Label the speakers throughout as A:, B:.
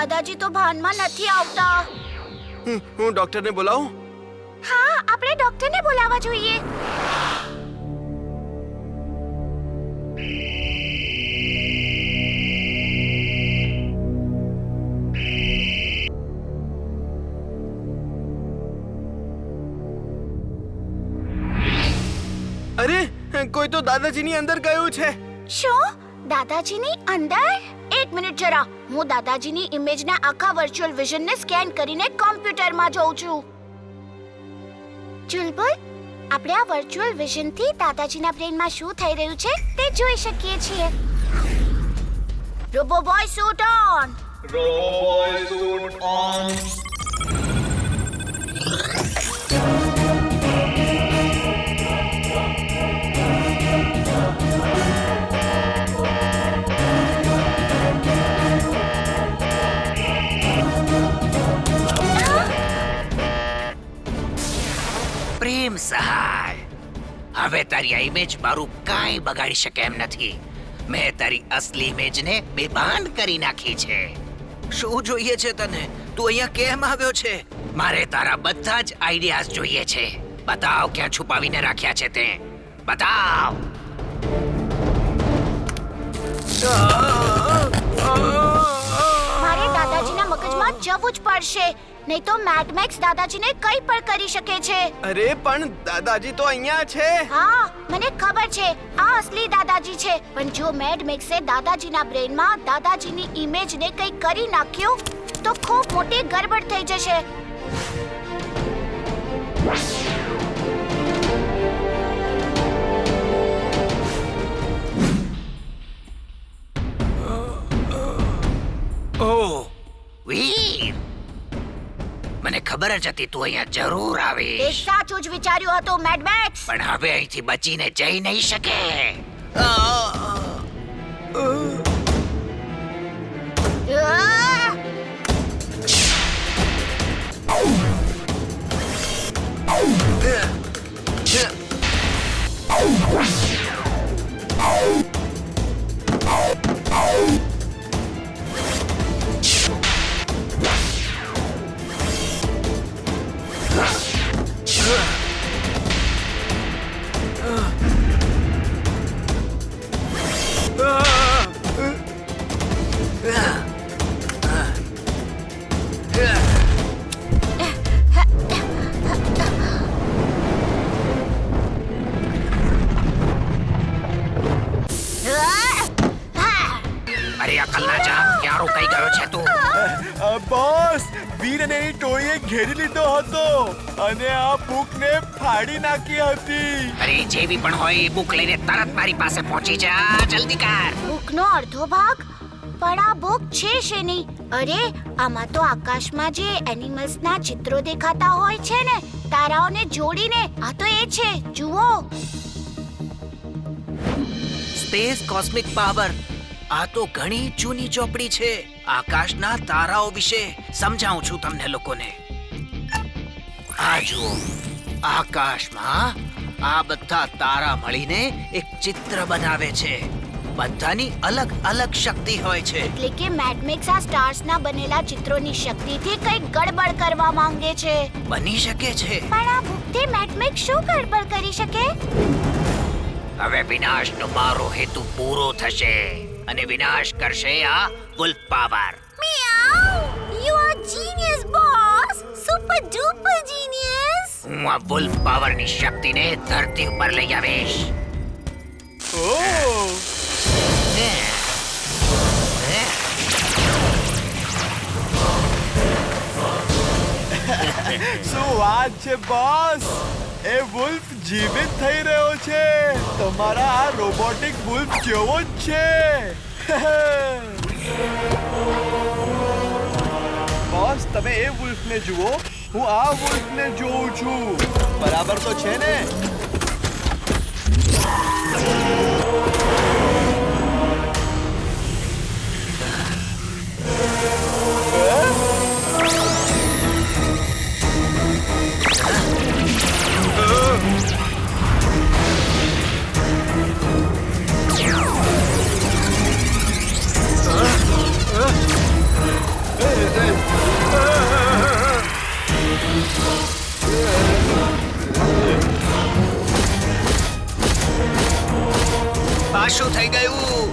A: દાદાજી તો ભાનમાં નથી આવતા.
B: હું ડોક્ટરને બોલાવું?
A: હા, આપણે ડોક્ટરને બોલાવવા જોઈએ.
B: અરે, કોઈ તો દાદાજીની અંદર ગયું છે.
A: શું? દાદાજીની અંદર? એક મિનિટ જરા. હું દાદાજીની ઇમેજના આખા વર્ચ્યુઅલ વિઝનને સ્કેન કરીને કોમ્પ્યુટરમાં જોઉં છું. ચુલબુલ, આપણે આ વર્ચ્યુઅલ વિઝનથી દાદાજીના બ્રેનમાં શું થઈ રહ્યું છે તે જોઈ શકીએ છીએ. Robo boy suit on.
C: Roboboy suit on.
D: પ્રેમ સહાય, હવે તારી આ ઇમેજ મારું કાંઈ બગાડી શકે એમ નથી. મેં તારી અસલી ઇમેજને બેભાન કરી નાખી છે. શું જોઈએ છે તને? તું અહીંયા કેમ આવ્યો છે? મારે તારા બધા જ આઈડિયાઝ જોઈએ છે. બતાવ ક્યાં છુપાવીને રાખ્યા છે તે. બતાવ.
A: મારે દાદાજીના મગજમાં જવું જ પડશે, નહીં તો મેડ મેક્સ દાદાજીને કંઈ પણ કરી શકે છે.
B: અરે પણ દાદાજી તો અહીંયા છે.
A: હા, મને ખબર છે આ અસલી દાદાજી છે, પણ જો મેડ મેક્સે દાદાજીના બ્રેનમાં દાદાજીની ઇમેજને કંઈ કરી નાખ્યું તો ખૂબ મોટી ગડબડ થઈ જશે.
D: ઓહ વીર, મને ખબર જ હતી તું અહીંયા જરૂર
A: તે
D: આવીશ,
A: સાચું જ વિચાર્યું હતું મેડ મેક્સ.
D: પણ હવે અહીંથી બચીને જઈ નહીં શકે. અરે અકલના જામ, ક્યાં રોકાઈ ગયો છે તું?
C: બોસ, વીર અને એની ટોળીએ ઘેરી લીધો હતો અને આ બુકને ફાડી નાખી હતી.
D: અરે જેવી પણ હોય એ બુક લઈને તરત મારી પાસે પહોંચી જા, જલ્દી કર.
A: બુકનો અડધો ભાગ? પણ આ બુક છે શેની? અરે, આમાં તો આકાશમાં જે એનિમલ્સના ચિત્રો દેખાતા હોય છે ને, તારાઓને જોડીને, આ તો એ છે. જુઓ.
D: Space cosmic power. આ તો ઘણી જૂની ચોપડી છે આકાશના તારાઓ વિશે. સમજાવું છું તમને લોકોને. આ જુઓ, આકાશમાં આ બધા તારા મળીને એક ચિત્ર બનાવે છે. બધાની અલગ અલગ શક્તિ હોય છે.
A: એટલે કે મેડ મેક્સ આ સ્ટાર્સના બનેલા ચિત્રોની શક્તિથી કંઈક ગડબડ કરવા માંગે છે.
D: બની શકે છે.
A: પણ આ બુકથી મેડ મેક્સ શું ગડબડ કરી શકે?
D: હવે વિનાશનો મારો હેતુ પૂરો થશે અને વિનાશ કરશે આ વુલ્ફ પાવર.
A: મિયાઉ! You are genius boss! Super duper genius!
D: હું આ વુલ્ફ પાવરની શક્તિને ધરતી ઉપર લઈ આવીશ.
C: ઓહ, શું વાત છે બોસ! એ વુલ્ફ જીવિત થઈ રહ્યો છે. તમારા આ રોબોટિક વુલ્ફ જેવો જ છે. બોસ, તમે એ વુલ્ફને જુઓ, હું આ વુલ્ફને જોઉં છું. બરાબર તો છે ને?
D: આ શું થઈ ગયું?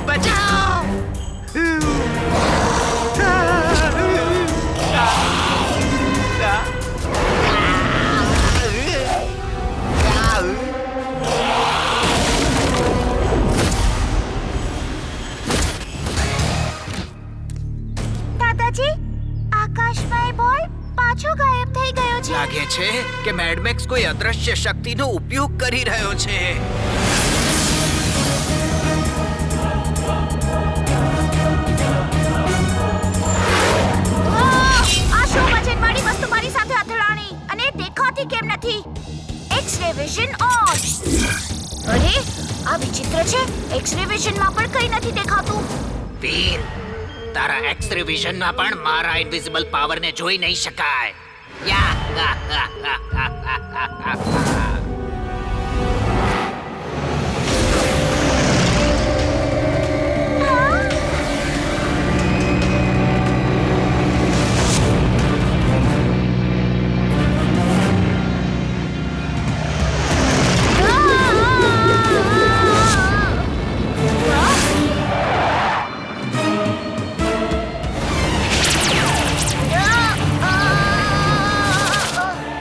D: બચાવ!
A: દાદાજી, આકાશમાં એ બોલ પાછો ગાયબ થઈ ગયો છે.
D: લાગે છે કે મેડમેક્સ કોઈ અદ્રશ્ય શક્તિનો ઉપયોગ કરી રહ્યો છે.
A: આ શું વજનવાળી વસ્તુ મારી સાથે અથડાણી અને દેખાતી કેમ નથી? X-ray vision on. અરે, આ વિચિત્ર છે. એક્સ-રે વિઝનમાં પણ કંઈ નથી દેખાતું.
D: વીર, તારા એક્સ-રે વિઝનમાં પણ મારા ઇન્વિઝિબલ પાવરને જોઈ નહીં શકાય.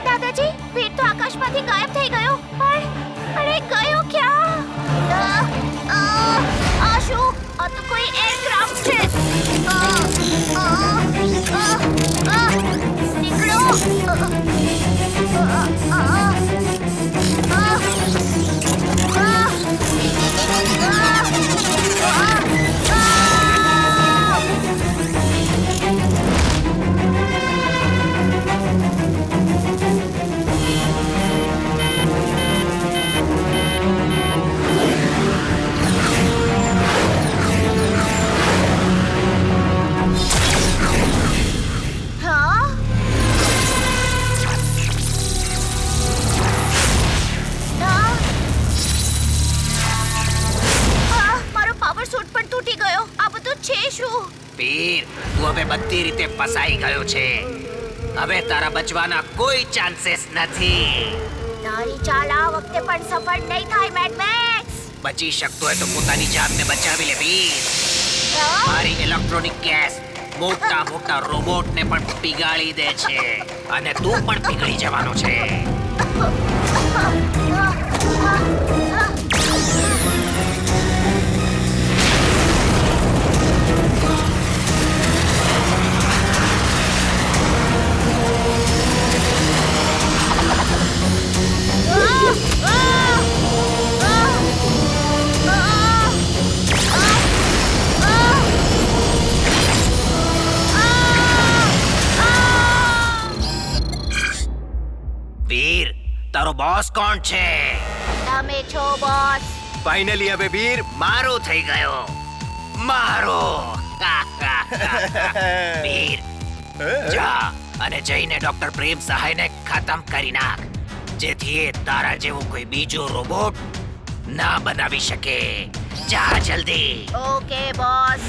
A: દાદાજી, વીર તો આકાશમાંથી ગાયબ થઈ ગયો. પણ અરે, ગયો ક્યાં? આ શું? આ તો કોઈ એરક્રાફ્ટ છે. નીકળો. હા? મારો પાવર સૂટ પણ તૂટી ગયો. આ બધું છે શું?
D: વીર, તું હવે બધી રીતે ફસાઈ ગયો છે. હવે તારા બચવાના કોઈ ચાન્સીસ નથી.
A: તારી ચાલ આ વખતે પણ સફળ નહીં થાય, મેડ મેક્સ.
D: બચી શકતો હોય તો પોતાની જાનને બચાવી લે વીર.
A: હા?
D: મારી ઇલેક્ટ્રોનિક ગેસ મોટા મોટા રોબોટને પણ પીગાળી દે છે અને તું પણ પીગળી જવાનો છે. વીર, તારો બોસ કોણ છે?
A: તમે છો બોસ.
B: ફાઇનલી હવે વીર
D: મારો થઈ ગયો. મારો. વીર, જા અને જઈને ડોક્ટર પ્રેમ સહાયને ખતમ કરી નાખ, જેથી એ તારા જેવો કોઈ બીજો રોબોટ ના બનાવી શકે. જા જલ્દી.
A: Okay boss.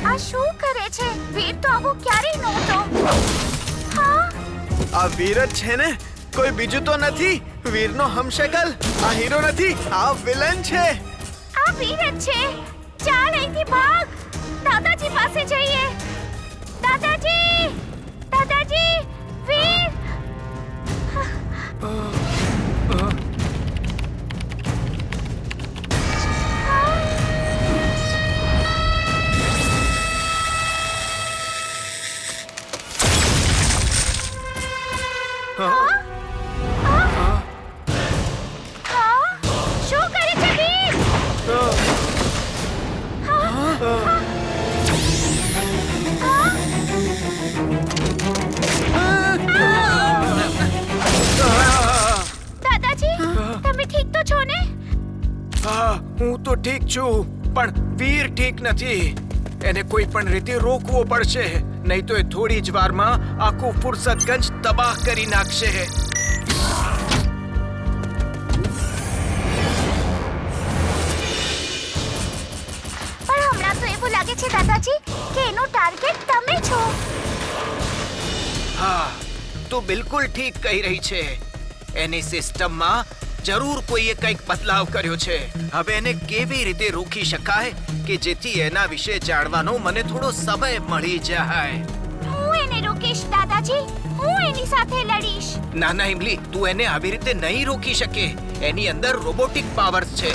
A: આ શું કરે છે? વીર તો આવું ક્યારેય નહોતો. હા?
B: આ વીર જ છે ને? કોઈ બીજું તો નથી? વીરનો હમશકલ આ હીરો નથી, આ વિલન છે.
A: આ વીર જ છે. ચાલ અહીંથી ભાગ. દાદાજી પાસે જઈએ. દાદાજી! દાદાજી! વીર! શું કરે છે વીર? દાદાજી, તમે ઠીક તો છો ને?
B: હા, હું તો ઠીક છું, પણ વીર ઠીક નથી.
E: એને કોઈ પણ રીતે રોકવો પડશે, નહીં તો એ થોડી જ વારમાં આખું ફુરસતગંજ તબાહ કરી નાખશે.
A: પણ હમણાં તો એવું લાગે છે દાદાજી કે એનો ટાર્ગેટ તમે છો.
E: હા, તું બિલકુલ ઠીક કહી રહી છે. એની સિસ્ટમમાં જરૂર કોઈએ કંઈક બદલાવ કર્યો છે. હવે એને કેવી રીતે રોકી શકાય કે જેથી એના વિશે જાણવાનો મને થોડો સમય મળી જાય.
A: હું એને રોકીશ દાદાજી. હું એની સાથે લડીશ.
E: ના ના ઇમલી, તું એને આવી રીતે નહીં રોકી શકે. એની અંદર રોબોટિક પાવર્સ છે.